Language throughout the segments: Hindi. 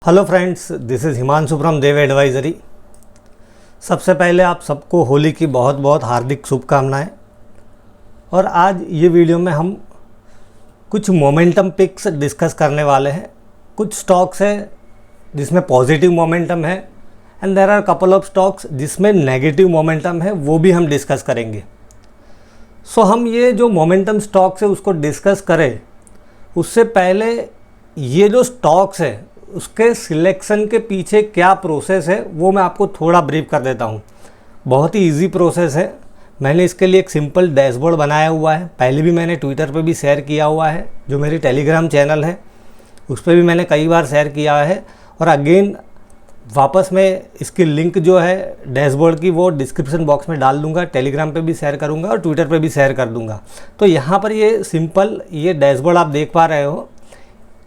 Hello friends, this is Himanshu from Dev advisory. सबसे पहले आप सबको होली की बहुत बहुत हार्दिक शुभकामनाएं। और आज ये वीडियो में हम कुछ मोमेंटम पिक्स डिस्कस करने वाले हैं। कुछ स्टॉक्स है जिसमें पॉजिटिव मोमेंटम है and there are couple of stocks जिसमें नेगेटिव मोमेंटम है, वो भी हम डिस्कस करेंगे। सो हम ये जो मोमेंटम स्टॉक्स है उसको डिस्कस करें उससे पहले ये जो स्टॉक्स है उसके सिलेक्शन के पीछे क्या प्रोसेस है वो मैं आपको थोड़ा ब्रीफ कर देता हूँ। बहुत ही इजी प्रोसेस है। मैंने इसके लिए एक सिंपल डैशबोर्ड बनाया हुआ है, पहले भी मैंने ट्विटर पे भी शेयर किया हुआ है। जो मेरी टेलीग्राम चैनल है उस पर भी मैंने कई बार शेयर किया है। और अगेन वापस मैं इसकी लिंक जो है डैशबोर्ड की वो डिस्क्रिप्शन बॉक्स में डाल दूंगा, टेलीग्राम पे भी शेयर करूंगा और ट्विटर पे भी शेयर कर दूंगा। तो यहाँ पर ये सिंपल ये डैशबोर्ड आप देख पा रहे हो।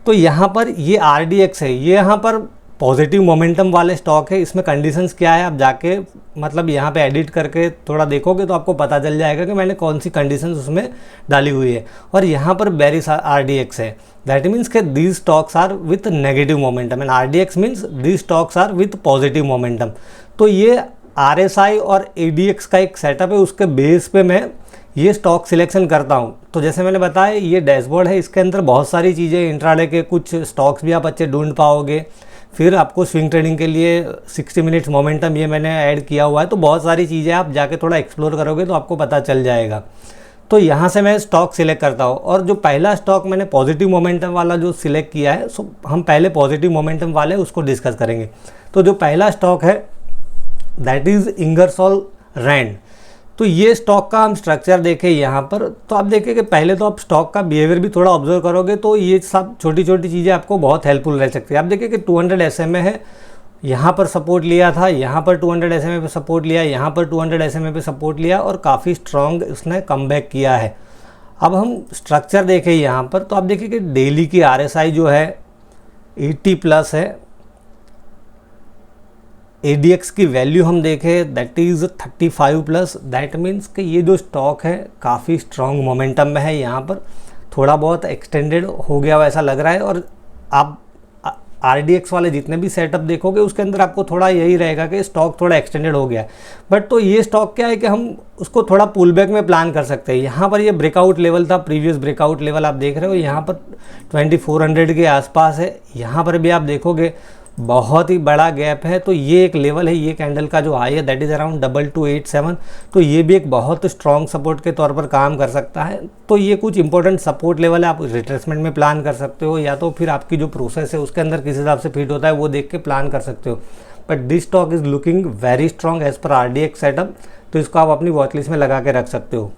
तो यहाँ पर ये RDX है, ये यहाँ पर पॉजिटिव मोमेंटम वाले स्टॉक है। इसमें कंडीशंस क्या है आप जाके मतलब यहाँ पे एडिट करके थोड़ा देखोगे तो आपको पता चल जाएगा कि मैंने कौन सी कंडीशंस उसमें डाली हुई है। और यहाँ पर बेरिश RDX है, दैट मीन्स के these stocks are with negative momentum and RDX means these stocks are with positive momentum. तो ये RSI और ADX का एक सेटअप है, उसके बेस पे मैं ये स्टॉक सिलेक्शन करता हूँ। तो जैसे मैंने बताया ये डैशबोर्ड है, इसके अंदर बहुत सारी चीज़ें इंट्राडे के कुछ स्टॉक्स भी आप अच्छे ढूंढ पाओगे। फिर आपको स्विंग ट्रेडिंग के लिए 60 मिनट्स मोमेंटम ये मैंने ऐड किया हुआ है। तो बहुत सारी चीज़ें आप जाके थोड़ा एक्सप्लोर करोगे तो आपको पता चल जाएगा। तो यहाँ से मैं स्टॉक सिलेक्ट करता हूँ और जो पहला स्टॉक मैंने पॉजिटिव मोमेंटम वाला जो सिलेक्ट किया है, सो हम पहले पॉजिटिव मोमेंटम वाले उसको डिस्कस करेंगे। तो जो पहला स्टॉक है दैट इज़ इंगरसोल रैंड। तो ये स्टॉक का हम स्ट्रक्चर देखें यहाँ पर, तो आप देखें कि पहले तो आप स्टॉक का बिहेवियर भी थोड़ा ऑब्जर्व करोगे तो ये सब छोटी छोटी चीज़ें आपको बहुत हेल्पफुल रह सकती है। आप देखें कि 200 SMA है, यहाँ पर सपोर्ट लिया था, यहाँ पर 200 SMA पे सपोर्ट लिया, यहाँ पर 200 SMA पे सपोर्ट लिया और काफ़ी स्ट्रॉन्ग उसने कमबैक किया है। अब हम स्ट्रक्चर देखें यहाँ पर, तो आप देखें कि डेली की RSI जो है 80+ है। ADX की वैल्यू हम देखें दैट इज़ 35+। दैट मीन्स कि ये जो स्टॉक है काफ़ी स्ट्रॉन्ग मोमेंटम में है, यहाँ पर थोड़ा बहुत एक्सटेंडेड हो गया वैसा लग रहा है। और आप RDX वाले जितने भी सेटअप देखोगे उसके अंदर आपको थोड़ा यही रहेगा कि स्टॉक थोड़ा एक्सटेंडेड हो गया है। बट तो ये स्टॉक क्या है कि हम उसको थोड़ा पुल बैक में प्लान कर सकते हैं। यहाँ पर ये ब्रेकआउट लेवल था, प्रीवियस ब्रेकआउट लेवल आप देख रहे हो यहाँ पर 2400 के आसपास है। यहाँ पर भी आप देखोगे बहुत ही बड़ा गैप है। तो ये एक लेवल है, ये कैंडल का जो हाई है दैट इज़ अराउंड 2287। तो ये भी एक बहुत स्ट्रॉन्ग सपोर्ट के तौर पर काम कर सकता है। तो ये कुछ इंपॉर्टेंट सपोर्ट लेवल है, आप रिट्रेसमेंट में प्लान कर सकते हो या तो फिर आपकी जो प्रोसेस है उसके अंदर किस हिसाब से फिट होता है वो देख के प्लान कर सकते हो। But this stock is looking very strong as per RDX setup, तो इसको आप अपनी वॉच लिस्ट में लगा के रख सकते हो।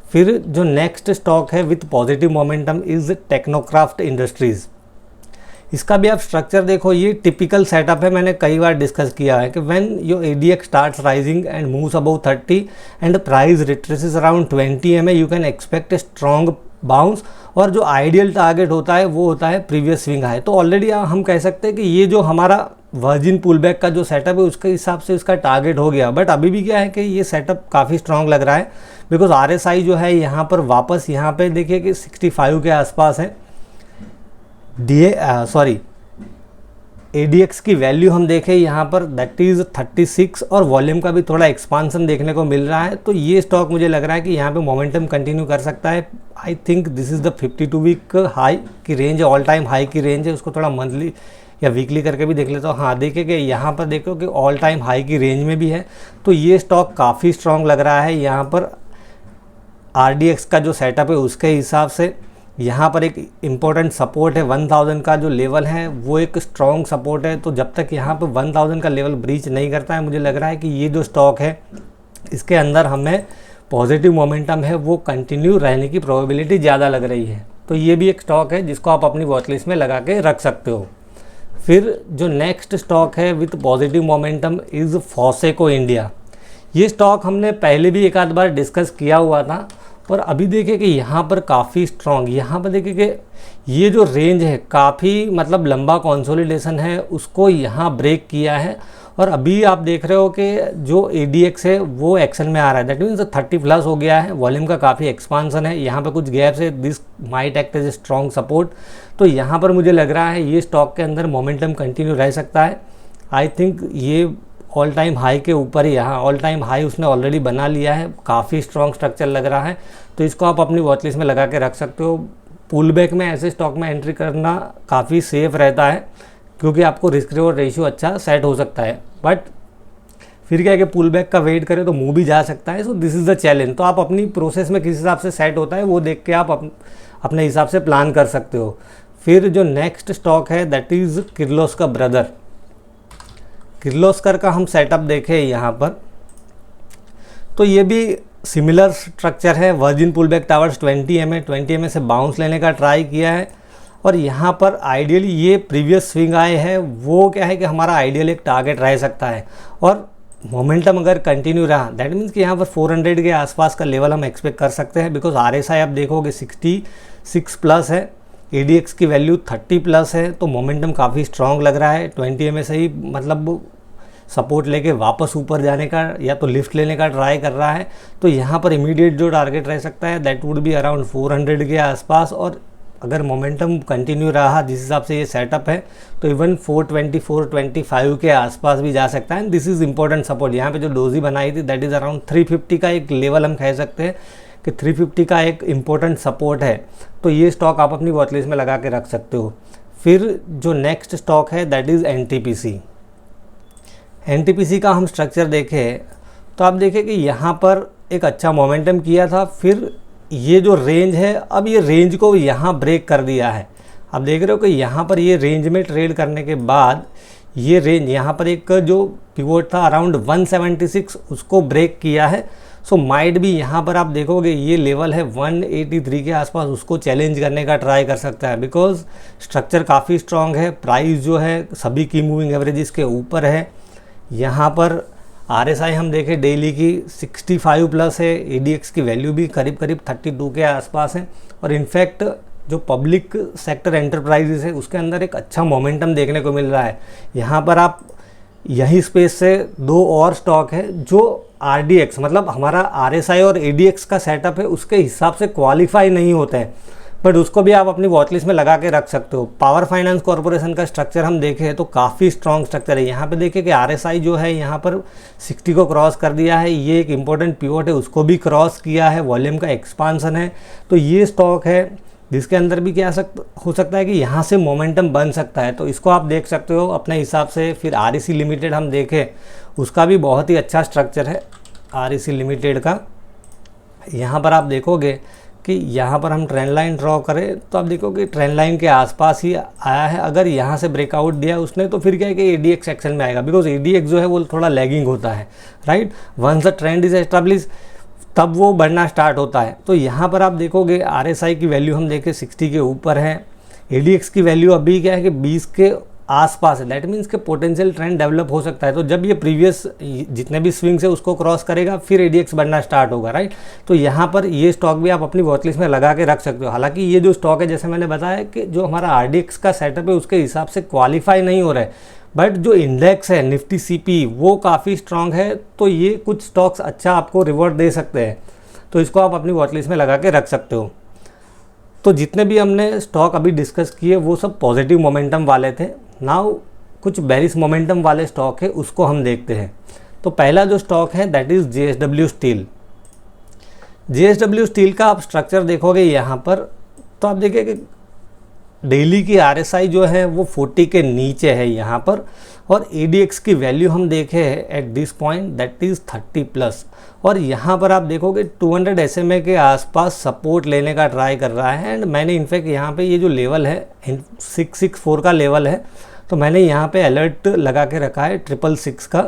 फिर जो नेक्स्ट स्टॉक है with positive momentum is Technocraft industries. इसका भी आप स्ट्रक्चर देखो, ये टिपिकल सेटअप है, मैंने कई बार डिस्कस किया है कि when your ADX starts rising and moves above 30 and price retraces around 20 MA you can expect a strong bounce. और जो आइडियल टारगेट होता है वो होता है प्रीवियस स्विंग हाई। तो ऑलरेडी हम कह सकते हैं कि ये जो हमारा वर्जिन पुल बैक का जो सेटअप है उसके हिसाब से इसका टारगेट हो गया। बट अभी भी क्या है कि ये सेटअप काफ़ी स्ट्रॉन्ग लग रहा है बिकॉज RSI जो है यहाँ पर वापस यहाँ पे देखिए कि 65 के आसपास है। ADX की वैल्यू हम देखें यहाँ पर दैट इज़ 36 और वॉल्यूम का भी थोड़ा एक्सपांसन देखने को मिल रहा है। तो ये स्टॉक मुझे लग रहा है कि यहाँ पे मोमेंटम कंटिन्यू कर सकता है। I think this is the 52 week high की रेंज है, ऑल टाइम हाई की रेंज है। उसको थोड़ा मंथली या वीकली करके भी देख लेता हूँ। हाँ देखिए कि यहाँ पर देखो कि ऑल टाइम हाई की रेंज में भी है। तो ये स्टॉक काफ़ी स्ट्रॉन्ग लग रहा है। यहाँ पर RDX का जो सेटअप है उसके हिसाब से यहाँ पर एक इम्पोर्टेंट सपोर्ट है 1000 का जो लेवल है वो एक स्ट्रॉन्ग सपोर्ट है। तो जब तक यहाँ पर 1000 का लेवल ब्रीच नहीं करता है मुझे लग रहा है कि ये जो स्टॉक है इसके अंदर हमें पॉजिटिव मोमेंटम है वो कंटिन्यू रहने की प्रोबेबिलिटी ज़्यादा लग रही है। तो ये भी एक स्टॉक है जिसको आप अपनी वॉच लिस्ट में लगा के रख सकते हो। फिर जो नेक्स्ट स्टॉक है with positive momentum is Foseco India. ये स्टॉक हमने पहले भी एक आध बार डिस्कस किया हुआ था और अभी देखिए कि यहाँ पर काफ़ी स्ट्रॉन्ग, यहाँ पर देखिए कि ये जो रेंज है काफ़ी मतलब लंबा कंसोलिडेशन है, उसको यहाँ ब्रेक किया है। और अभी आप देख रहे हो कि जो ADX है वो एक्शन में आ रहा है, दैट मीन्स 30 प्लस हो गया है, वॉल्यूम का काफ़ी एक्सपांसन है, यहाँ पे कुछ गैप्स है, this might act as a strong support. तो यहाँ पर मुझे लग रहा है ये स्टॉक के अंदर मोमेंटम कंटिन्यू रह सकता है। आई थिंक ये ऑल टाइम हाई के ऊपर ही, यहाँ ऑल टाइम हाई उसने ऑलरेडी बना लिया है, काफ़ी स्ट्रॉन्ग स्ट्रक्चर लग रहा है, तो इसको आप अपनी वॉच लिस्ट में लगा के रख सकते हो। पुल बैक में ऐसे स्टॉक में एंट्री करना काफ़ी सेफ रहता है, क्योंकि आपको रिस्क रिवॉर्ड रेशियो अच्छा सेट हो सकता है। बट फिर क्या है कि पुल बैक का वेट करें तो मुँह भी जा सकता है, so this is the challenge. तो आप अपनी प्रोसेस में किस हिसाब से सेट होता है वो देख के आप अपने हिसाब से प्लान कर सकते हो। फिर जो नेक्स्ट स्टॉक है that is Kirloskar brother. Kirloskar का हम सेटअप देखें यहाँ पर, तो ये भी सिमिलर स्ट्रक्चर है, वर्जिन पुल बैक टावर्स 20 MA से बाउंस लेने का ट्राई किया है। और यहाँ पर आइडियली ये प्रीवियस स्विंग आए हैं, वो क्या है कि हमारा आइडियल एक टारगेट रह सकता है। और मोमेंटम अगर कंटिन्यू रहा दैट मीन्स कि यहाँ पर 400 के आसपास का लेवल हम एक्सपेक्ट कर सकते हैं, बिकॉज RSI आप देखोगे 66 प्लस है, ADX की वैल्यू 30 प्लस है, तो मोमेंटम काफ़ी स्ट्रॉन्ग लग रहा है। 20 MA से ही मतलब सपोर्ट लेके वापस ऊपर जाने का या तो लिफ्ट लेने का ट्राई कर रहा है। तो यहाँ पर इमीडिएट जो टारगेट रह सकता है दैट वुड बी अराउंड 400 के आसपास। और अगर मोमेंटम कंटिन्यू रहा जिस हिसाब से ये सेटअप है तो इवन 420 425 के आसपास भी जा सकता है। This is important support. यहाँ पे जो डोजी बनाई थी दैट इज़ अराउंड 350 का एक लेवल हम कह सकते हैं कि 350 का एक इम्पोर्टेंट सपोर्ट है। तो ये स्टॉक आप अपनी वॉच लिस्ट में लगा के रख सकते हो। फिर जो नेक्स्ट स्टॉक है दैट इज़ NTPC। NTPC का हम स्ट्रक्चर देखें तो आप देखें कि यहाँ पर एक अच्छा मोमेंटम किया था, फिर ये जो रेंज है अब ये रेंज को यहाँ ब्रेक कर दिया है। आप देख रहे हो कि यहाँ पर ये रेंज में ट्रेड करने के बाद ये रेंज यहाँ पर एक जो पिवोट था अराउंड 176 उसको ब्रेक किया है। सो माइट भी यहाँ पर आप देखोगे ये लेवल है 183 के आसपास, उसको चैलेंज करने का ट्राई कर सकता है, बिकॉज स्ट्रक्चर काफ़ी स्ट्रॉन्ग है, प्राइस जो है सभी की मूविंग एवरेजेस के ऊपर है। यहाँ पर RSI हम देखें डेली की 65 प्लस है, ADX की वैल्यू भी करीब करीब 32 के आसपास है। और इनफैक्ट जो पब्लिक सेक्टर एंटरप्राइजेस है उसके अंदर एक अच्छा मोमेंटम देखने को मिल रहा है। यहाँ पर आप यही स्पेस से दो और स्टॉक है जो RDX मतलब हमारा RSI और ADX का सेटअप है उसके हिसाब से क्वालिफाई नहीं होते हैं, बट उसको भी आप अपनी वॉच लिस्ट में लगा के रख सकते हो। पावर फाइनेंस कॉर्पोरेशन का स्ट्रक्चर हम देखें तो काफ़ी स्ट्रॉन्ग स्ट्रक्चर है। यहाँ पे देखें कि RSI जो है यहाँ पर 60 को क्रॉस कर दिया है, ये एक इम्पोर्टेंट पिवोट है, उसको भी क्रॉस किया है, वॉल्यूम का एक्सपांसन है। तो ये स्टॉक है जिसके अंदर भी क्या हो सकता है कि यहाँ से मोमेंटम बन सकता है, तो इसको आप देख सकते हो अपने हिसाब से। फिर REC लिमिटेड हम देखें उसका भी बहुत ही अच्छा स्ट्रक्चर है REC लिमिटेड का। यहाँ पर आप देखोगे कि यहाँ पर हम ट्रेंड लाइन ड्रॉ करें तो आप देखोगे ट्रेंड लाइन के आसपास ही आया है। अगर यहाँ से ब्रेकआउट दिया उसने तो फिर क्या है कि ADX एक्शन में आएगा, बिकॉज ADX जो है वो थोड़ा लैगिंग होता है, right. Once the trend is establish तब वो बढ़ना स्टार्ट होता है। तो यहाँ पर आप देखोगे RSI की वैल्यू हम देखें 60 के ऊपर है, ADX की वैल्यू अभी क्या है कि 20 के आसपास है, दैट मीन्स के पोटेंशियल ट्रेंड डेवलप हो सकता है। तो जब ये प्रीवियस जितने भी स्विंग्स है उसको क्रॉस करेगा फिर ADX बढ़ना स्टार्ट होगा, राइट। तो यहाँ पर ये स्टॉक भी आप अपनी वॉच लिस्ट में लगा के रख सकते हो। हालांकि ये जो स्टॉक है जैसे मैंने बताया कि जो हमारा RDX का सेटअप है उसके हिसाब से क्वालिफाई नहीं हो रहा है, बट जो इंडेक्स है निफ्टी CP वो काफ़ी स्ट्रॉन्ग है, तो ये कुछ स्टॉक्स अच्छा आपको रिवॉर्ड दे सकते हैं। तो इसको आप अपनी वॉच लिस्ट में लगा के रख सकते हो। तो जितने भी हमने स्टॉक अभी डिस्कस किए वो सब पॉजिटिव मोमेंटम वाले थे। नाउ कुछ बेरिश मोमेंटम वाले स्टॉक है उसको हम देखते हैं। तो पहला जो स्टॉक है that is JSW steel. JSW steel का आप स्ट्रक्चर देखोगे यहाँ पर तो आप देखिए कि डेली की RSI जो है वो 40 के नीचे है यहाँ पर, और ADX की वैल्यू हम देखे हैं at this point that is 30 plus. और यहाँ पर आप देखोगे 200 SMA के आसपास सपोर्ट लेने का ट्राई कर रहा है। एंड मैंने इनफैक्ट यहाँ पे ये जो लेवल है 664 का लेवल है, तो मैंने यहाँ पे अलर्ट लगा के रखा है 666 का,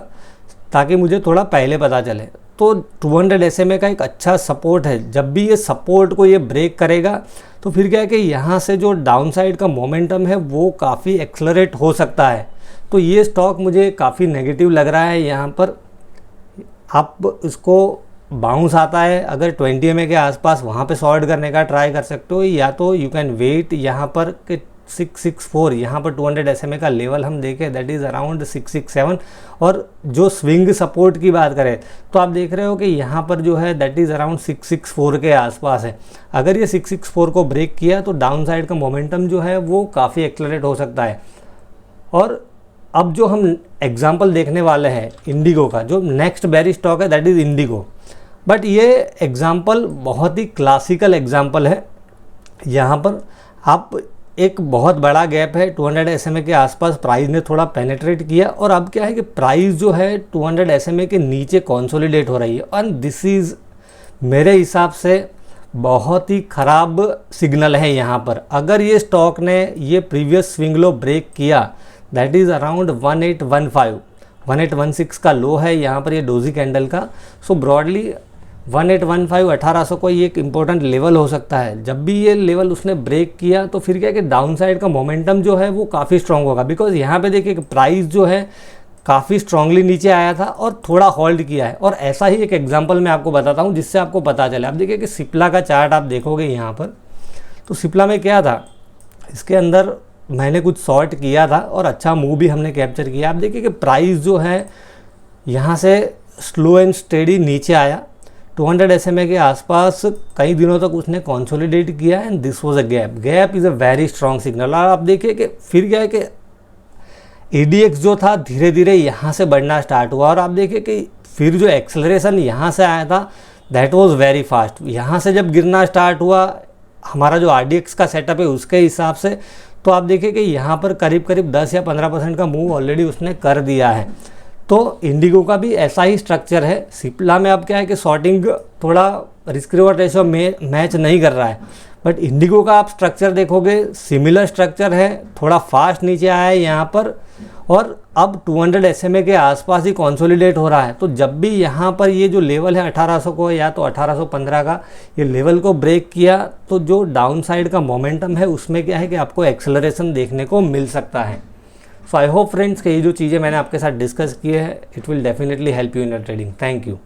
ताकि मुझे थोड़ा पहले पता चले। तो 200 SMA का एक अच्छा सपोर्ट है, जब भी ये सपोर्ट को ये ब्रेक करेगा तो फिर क्या है कि यहाँ से जो डाउनसाइड का मोमेंटम है वो काफ़ी एक्सलरेट हो सकता है। तो ये स्टॉक मुझे काफ़ी नेगेटिव लग रहा है। यहाँ पर आप इसको बाउंस आता है अगर 20 EMA के आसपास, वहाँ पे शॉर्ट करने का ट्राई कर सकते हो, या तो यू कैन वेट यहाँ पर कि 664 यहाँ पर 200 SMA का लेवल हम देखें, दैट इज़ अराउंड 667। और जो स्विंग सपोर्ट की बात करें तो आप देख रहे हो कि यहाँ पर जो है दैट इज़ अराउंड 664 के आसपास है। अगर ये 664 को ब्रेक किया तो डाउन साइड का मोमेंटम जो है वो काफ़ी एक्सेलरेट हो सकता है। और अब जो हम एग्जाम्पल देखने वाले हैं इंडिगो का, जो नेक्स्ट बेरिश स्टॉक है दैट इज़ इंडिगो। बट ये एग्जाम्पल बहुत ही क्लासिकल एग्जाम्पल है। यहाँ पर आप एक बहुत बड़ा गैप है 200 SMA के आसपास, प्राइस ने थोड़ा पेनेट्रेट किया और अब क्या है कि प्राइस जो है 200 SMA के नीचे कंसोलिडेट हो रही है। और दिस इज़ मेरे हिसाब से बहुत ही ख़राब सिग्नल है यहाँ पर। अगर ये स्टॉक ने ये प्रीवियस स्विंग लो ब्रेक किया दैट इज़ अराउंड 1815, 1816 का लो है यहाँ पर ये डोजी कैंडल का। सो ब्रॉडली 1815 1800 को ये एक इम्पोर्टेंट लेवल हो सकता है। जब भी ये लेवल उसने ब्रेक किया तो फिर क्या है कि डाउन साइड का मोमेंटम जो है वो काफ़ी स्ट्रॉन्ग होगा, बिकॉज यहाँ पे देखिए कि प्राइस जो है काफ़ी स्ट्रांगली नीचे आया था और थोड़ा होल्ड किया है। और ऐसा ही एक एग्जांपल मैं आपको बताता हूँ जिससे आपको पता चले। आप देखिए कि सिप्ला का चार्ट आप देखोगे यहाँ पर, तो सिप्ला में क्या था, इसके अंदर मैंने कुछ शॉर्ट किया था और अच्छा मूव भी हमने कैप्चर किया। आप देखिए कि प्राइस जो है यहाँ से स्लो एंड स्टेडी नीचे आया 200 SMA के आसपास, कई दिनों तक उसने कंसोलिडेट किया and this was a gap. Gap is a very strong signal. और आप देखिए कि फिर क्या है कि ADX जो था धीरे धीरे यहाँ से बढ़ना स्टार्ट हुआ और आप देखिए कि फिर जो एक्सेलरेशन यहाँ से आया था दैट वाज वेरी फास्ट। यहाँ से जब गिरना स्टार्ट हुआ हमारा जो RDX का सेटअप है उसके हिसाब से, तो आप देखिए कि यहाँ पर करीब करीब 10 या 15% का मूव ऑलरेडी उसने कर दिया है। तो इंडिगो का भी ऐसा ही स्ट्रक्चर है। सिप्ला में अब क्या है कि शॉर्टिंग थोड़ा रिस्क रिवॉर्ड रेशियो में मैच नहीं कर रहा है, बट इंडिगो का आप स्ट्रक्चर देखोगे सिमिलर स्ट्रक्चर है, थोड़ा फास्ट नीचे आया है यहाँ पर और अब 200 SMA के आसपास ही कंसोलिडेट हो रहा है। तो जब भी यहाँ पर ये जो लेवल है 1800 को या तो 1815 का ये लेवल को ब्रेक किया तो जो डाउन साइड का मोमेंटम है उसमें क्या है कि आपको एक्सेलरेशन देखने को मिल सकता है। सो आई होप फ्रेंड्स कि ये जो चीज़ें मैंने आपके साथ डिस्कस की है it will definitely help you in your trading. Thank you.